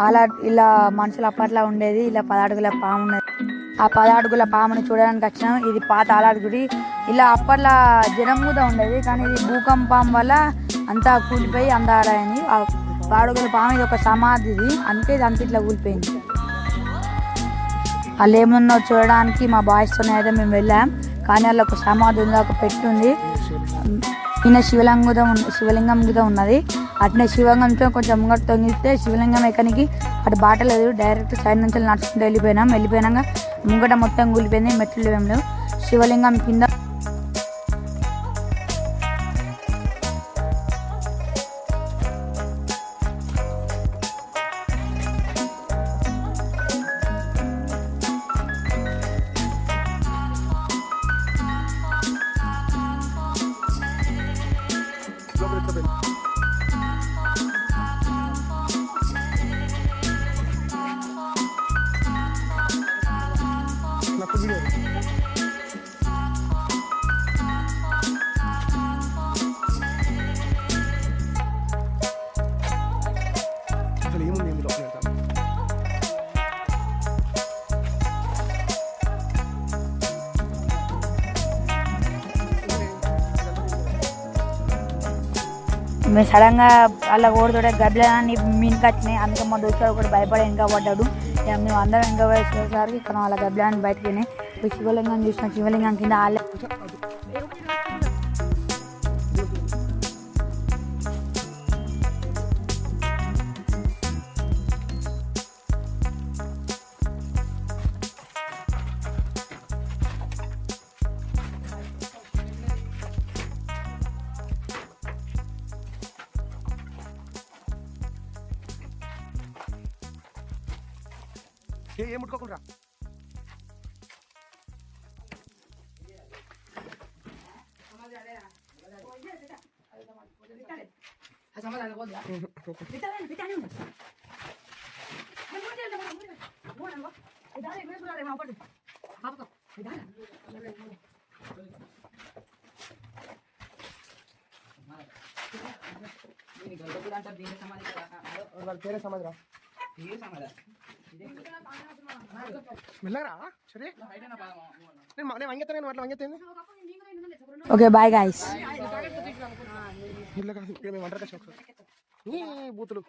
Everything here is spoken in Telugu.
అలా ఇలా మనుషులు అప్పట్లో ఉండేది. ఇలా 10 అడుగుల పాము ఉన్నది. ఆ 10 అడుగుల పాముని చూడడానికి వచ్చినాం. ఇది పాత ఆలాడి గుడి. ఇలా అప్పట్లో జనం కూడా ఉండేది, కానీ ఇది భూకంపం వల్ల అంతా కూలిపోయి అందారని. ఆ 10 అడుగుల పాము ఇది ఒక సమాధి, ఇది అందుకే ఇది అంత ఇట్లా కూలిపోయింది. వాళ్ళు ఏమున్నో చూడడానికి మా బాయ్స్తోనే అయితే మేము వెళ్ళాం. కానీ వాళ్ళ ఒక సమాధి ఉంది, ఒక పెట్టి ఉంది. ఈయన శివలింగం కూడా ఉన్నది. అట్నే శివలింగంతో కొంచెం ముంగట తొంగిస్తే శివలింగం ఎక్కడికి అటు బాట లేదు. డైరెక్ట్ సైడ్ నుంచి నడుచుకుంటూ వెళ్ళిపోయినాక ముంగట మొత్తం కూలిపోయింది. మెట్లు ఏం లేవు. శివలింగం కింద మేము సడన్గా అలా ఓడుతుంటే గబ్బిలాన్ని మీనికి వచ్చినాయి. అందుకే మా దోస్తుడు కూడా భయపడి ఇంకా పడ్డాడు. మేము అందరం ఇంకా వేసేసరికి ఇక్కడ వాళ్ళ గబ్బిలాన్ని బయటకి శివలింగం చూసిన శివలింగం కింద వాళ్ళే ఏం ముట్టుకోకుండా ఓకే బాయ్ గాయ్స్. బూతులు